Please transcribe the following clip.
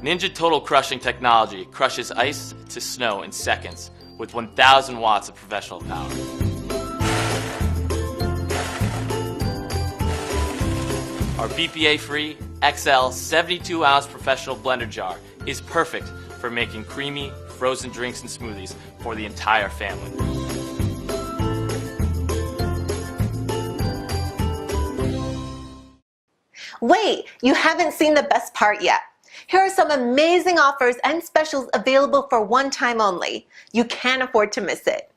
Ninja Total Crushing technology crushes ice to snow in seconds with 1,000 watts of professional power. Our BPA-free XL 72-ounce professional blender jar is perfect for making creamy, frozen drinks and smoothies for the entire family. Wait, you haven't seen the best part yet. Here are some amazing offers and specials available for one time only. You can't afford to miss it.